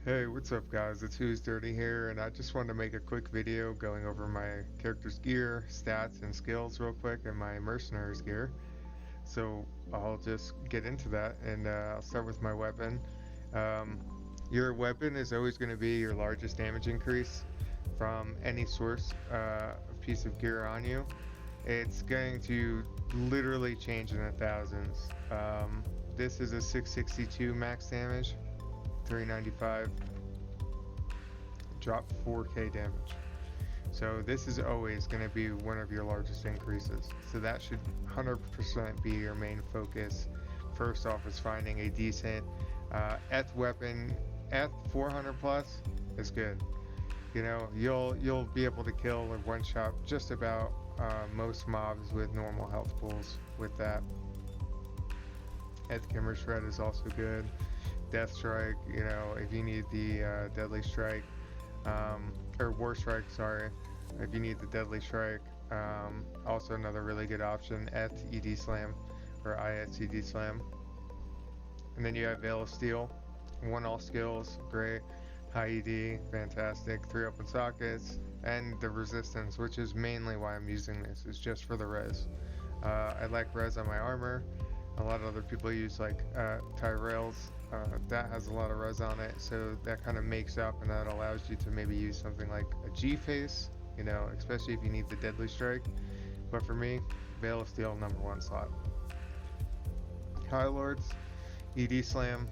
Hey, what's up guys? It's Who's Dirty here, and I just wanted to make a quick video going over my character's gear, stats, and skills real quick, and my mercenary's gear. So I'll just get into that, and I'll start with my weapon. Um, your weapon is always going to be your largest damage increase from any source piece of gear on you. It's going to literally change in the thousands. This is a 662 max damage, 395 drop 4k damage. So this is always going to be one of your largest increases. So that should 100% be your main focus. First off is finding a decent eth weapon. Eth 400 plus is good. You know, you'll be able to kill or one shot just about most mobs with normal health pools with that. Eth Kimmer Shred is also good. Death Strike, you know, if you need the Deadly Strike, or War Strike, sorry, if you need the Deadly Strike. Also another really good option, ETH ED Slam, or IS ED Slam. And then you have Veil of Steel, 1 all skills, great. High ED, fantastic. 3 open sockets, and the resistance, which is mainly why I'm using this, is just for the res. I like res on my armor. A lot of other people use like Tyrell's. That has a lot of res on it, so that kind of makes up, and that allows you to maybe use something like a G-Face, you know, especially if you need the Deadly Strike. But for me, Veil of Steel, #1 slot. High Lords, ED Slam,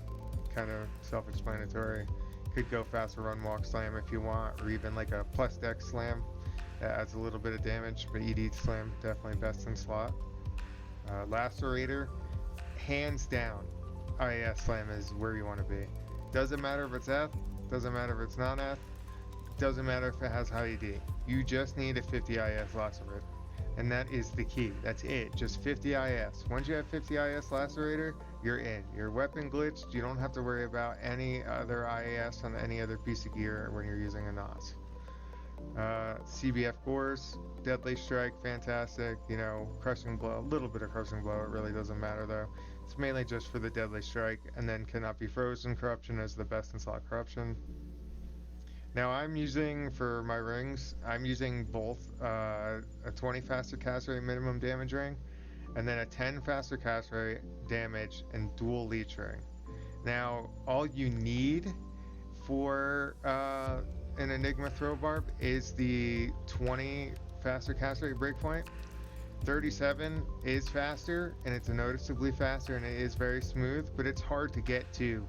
kind of self-explanatory. Could go faster run walk slam if you want, or even like a plus dex slam that adds a little bit of damage, but ED Slam, definitely best in slot. Lacerator, hands down, IS Slam is where you want to be. Doesn't matter if it's F, doesn't matter if it's non-F, doesn't matter if it has high ED. You just need a 50 IS Lacerator. And that is the key. That's it. Just 50 IS. Once you have 50 IS Lacerator, you're in. Your weapon glitched. You don't have to worry about any other IS on any other piece of gear when you're using a NOS. CBF Gores, Deadly Strike, fantastic. You know, Crushing Blow, a little bit of Crushing Blow. It really doesn't matter though. It's mainly just for the Deadly Strike, and then Cannot Be Frozen Corruption is the best in slot corruption. Now I'm using, for my rings, I'm using both a 20 faster cast rate minimum damage ring, and then a 10 faster cast rate damage and dual leech ring. Now all you need for an Enigma throw barb is the 20 faster cast rate breakpoint. 37 is faster, and it's noticeably faster, and it is very smooth, but it's hard to get to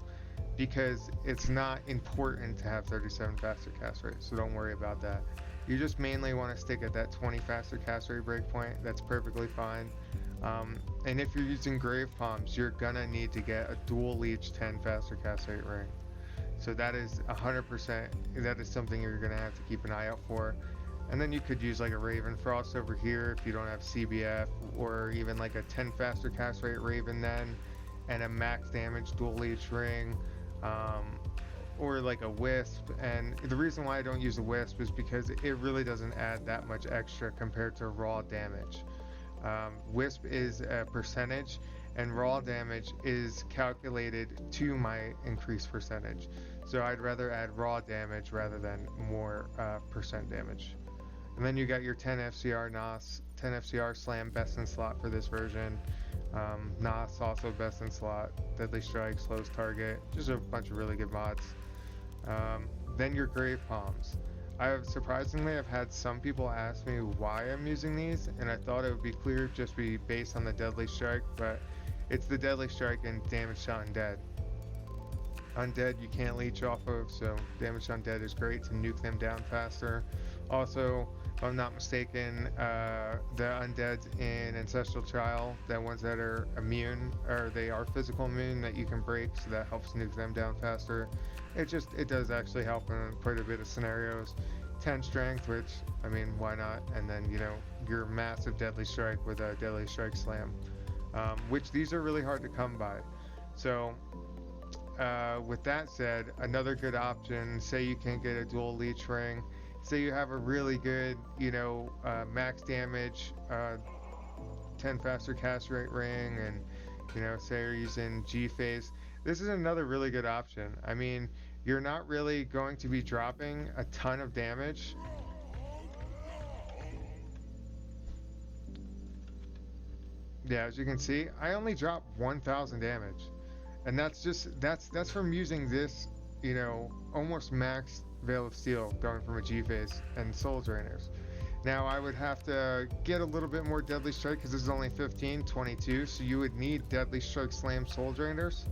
because it's not important to have 37 faster cast rate, so don't worry about that. You just mainly want to stick at that 20 faster cast rate breakpoint. That's perfectly fine. And if you're using Grave Palms, you're gonna need to get a dual leech 10 faster cast rate ring. So that is 100%, that is something you're gonna have to keep an eye out for. And then you could use like a Raven Frost over here if you don't have CBF, or even like a 10 faster cast rate Raven then, and a max damage dual leech ring, or like a Wisp. And the reason why I don't use a Wisp is because it really doesn't add that much extra compared to raw damage. Wisp is a percentage, and raw damage is calculated to my increased percentage. So I'd rather add raw damage rather than more percent damage. And then you got your 10 FCR NOS, 10 FCR Slam, best in slot for this version. NOS also best in slot. Deadly Strike, slows target, just a bunch of really good mods. Then your Grave Palms. Surprisingly, I've had some people ask me why I'm using these, and I thought it would be clear just be based on the Deadly Strike, but it's the Deadly Strike and damage to undead. Undead you can't leech off of, so damage to undead is great to nuke them down faster. Also, if I'm not mistaken, the undeads in Ancestral Trial, the ones that are immune, or they are physical immune that you can break, so that helps nuke them down faster. It does actually help in quite a bit of scenarios. 10 strength, which, I mean, why not? And then, you know, your massive Deadly Strike with a Deadly Strike Slam, which these are really hard to come by. So, with that said, another good option, say you can't get a dual leech ring, say you have a really good, you know, max damage, 10 faster cast rate ring, and, you know, say you're using G-Phase. This is another really good option. I mean, you're not really going to be dropping a ton of damage. Yeah, as you can see, I only dropped 1,000 damage. And that's from using this, almost max Veil of Steel going from a G phase and Soul Drainers. Now I would have to get a little bit more Deadly Strike because this is only 15, 22, so you would need Deadly Strike Slam Soul Drainers,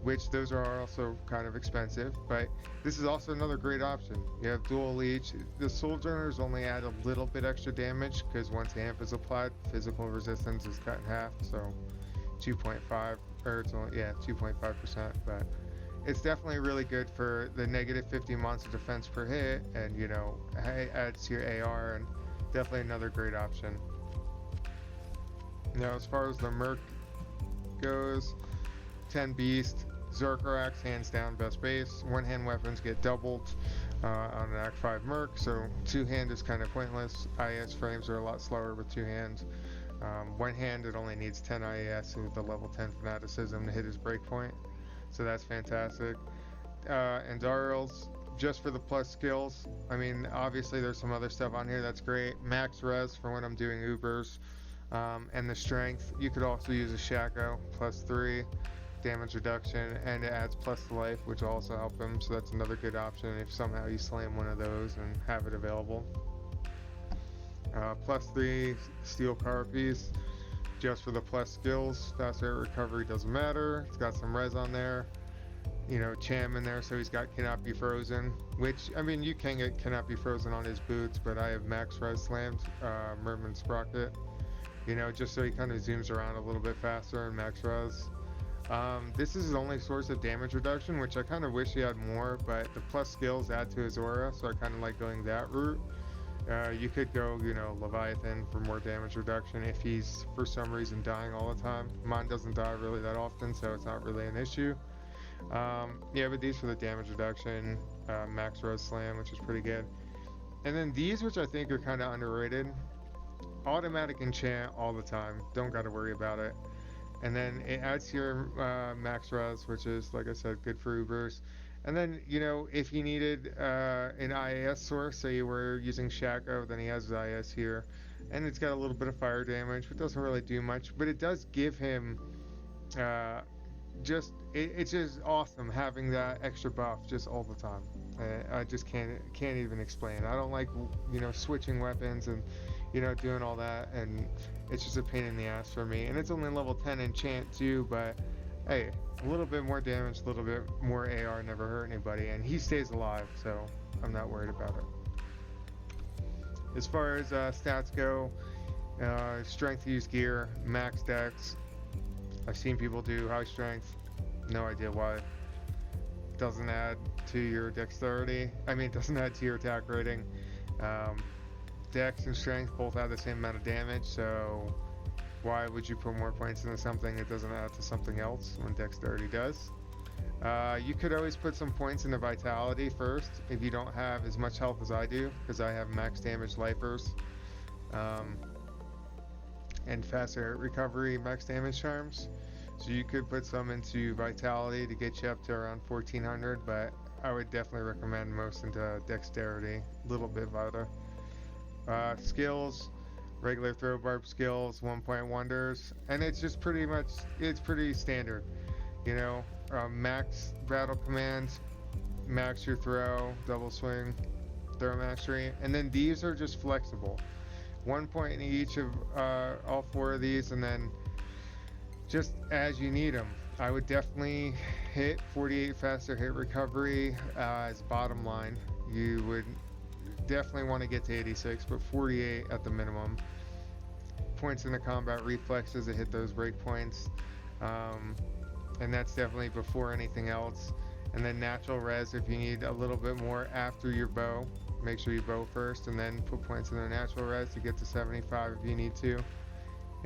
which those are also kind of expensive, but this is also another great option. You have dual leech. The Soul Drainers only add a little bit extra damage because once amp is applied, physical resistance is cut in half, so 2.5, or it's only, yeah, 2.5%, but it's definitely really good for the negative 50 monster defense per hit, and it adds to your AR, and definitely another great option. Now, as far as the Merc goes, 10 Beast, Zerkarax, hands down best base. One-hand weapons get doubled on an Act 5 Merc, so two-hand is kind of pointless. IAS frames are a lot slower with two hands. One hand, it only needs 10 IAS with the level 10 fanaticism to hit his breakpoint, so that's fantastic. And Darrell's, just for the plus skills. I mean, obviously there's some other stuff on here that's great. Max res for when I'm doing Ubers. And the strength, you could also use a Shaco, +3 damage reduction, and it adds plus to life, which will also help him, so that's another good option if somehow you slam one of those and have it available. +3 steel carapace, just for the plus skills. Fast rate recovery doesn't matter. It's got some res on there. Cham in there, so he's got cannot be frozen, which, I mean, you can get cannot be frozen on his boots, but I have max res slammed, Merman Sprocket, just so he kind of zooms around a little bit faster and max res. This is his only source of damage reduction, which I kind of wish he had more, but the plus skills add to his aura, so I kind of like going that route. You could go, Leviathan for more damage reduction if he's, for some reason, dying all the time. Mine doesn't die really that often, so it's not really an issue. Yeah, but these for the damage reduction, max res slam, which is pretty good. And then these, which I think are kind of underrated, automatic enchant all the time, don't got to worry about it. And then it adds to your max res, which is, like I said, good for Ubers. And then, if you needed an IAS source, say you were using Shaco, then he has his IAS here. And it's got a little bit of fire damage, but doesn't really do much. But it does give him it's just awesome having that extra buff just all the time. I just can't even explain. I don't like, switching weapons and, doing all that, and it's just a pain in the ass for me. And it's only level 10 enchant too, but hey, a little bit more damage, a little bit more AR never hurt anybody, and he stays alive, so I'm not worried about it. As far as stats go, strength use gear, max dex. I've seen people do high strength, no idea why. Doesn't add to your dexterity. It doesn't add to your attack rating. Dex and strength both have the same amount of damage, so why would you put more points into something that doesn't add to something else when dexterity does? You could always put some points into vitality first if you don't have as much health as I do, because I have max damage lifers. And faster recovery max damage charms, so you could put some into vitality to get you up to around 1400, but I would definitely recommend most into dexterity, a little bit vita. Skills, regular throw barb skills, 1-point wonders, and it's just it's pretty standard, max battle commands, max your throw, double swing, throw mastery, and then these are just flexible. 1 point in each of all 4 of these, and then just as you need them. I would definitely hit 48 faster hit recovery as bottom line. You would definitely want to get to 86, but 48 at the minimum. Points in the combat reflexes to hit those breakpoints, and that's definitely before anything else. And then natural res if you need a little bit more after your bow. Make sure you bow first and then put points in the natural res to get to 75 if you need to.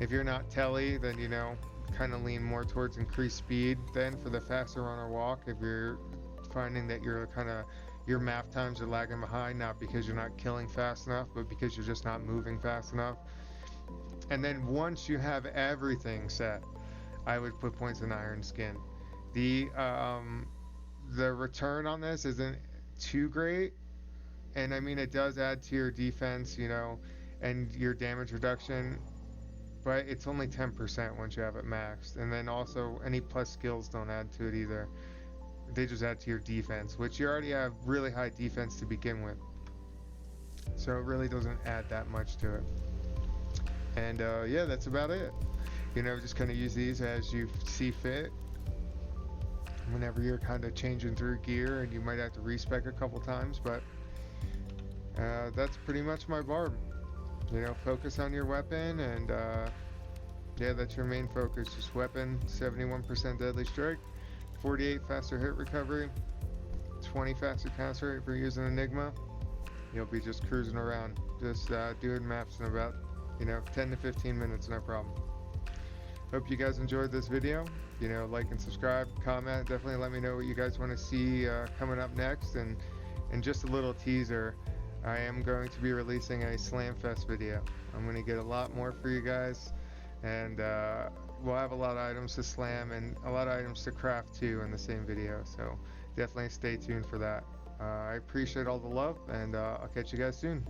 If you're not Tele, then kind of lean more towards increased speed then for the faster run or walk. If you're finding that your map times are lagging behind, not because you're not killing fast enough, but because you're just not moving fast enough. And then once you have everything set, I would put points in Iron Skin. The the return on this isn't too great. And I mean, it does add to your defense, you know, and your damage reduction, but it's only 10% once you have it maxed. And then also, any plus skills don't add to it either. They just add to your defense, which you already have really high defense to begin with. So it really doesn't add that much to it. And yeah, that's about it. You know, just kind of use these as you see fit. Whenever you're kind of changing through gear, and you might have to respec a couple times, but that's pretty much my Barb. You know, focus on your weapon, and yeah, that's your main focus. Just weapon, 71% deadly strike, 48 faster hit recovery, 20 faster cancel rate for using Enigma. You'll be just cruising around, just doing maps in about, you know, 10 to 15 minutes, no problem. Hope you guys enjoyed this video. You know, like and subscribe, comment. Definitely let me know what you guys want to see coming up next. And just a little teaser, I am going to be releasing a Slamfest video. I'm going to get a lot more for you guys, and we'll have a lot of items to slam and a lot of items to craft too in the same video. So definitely stay tuned for that. I appreciate all the love, and I'll catch you guys soon.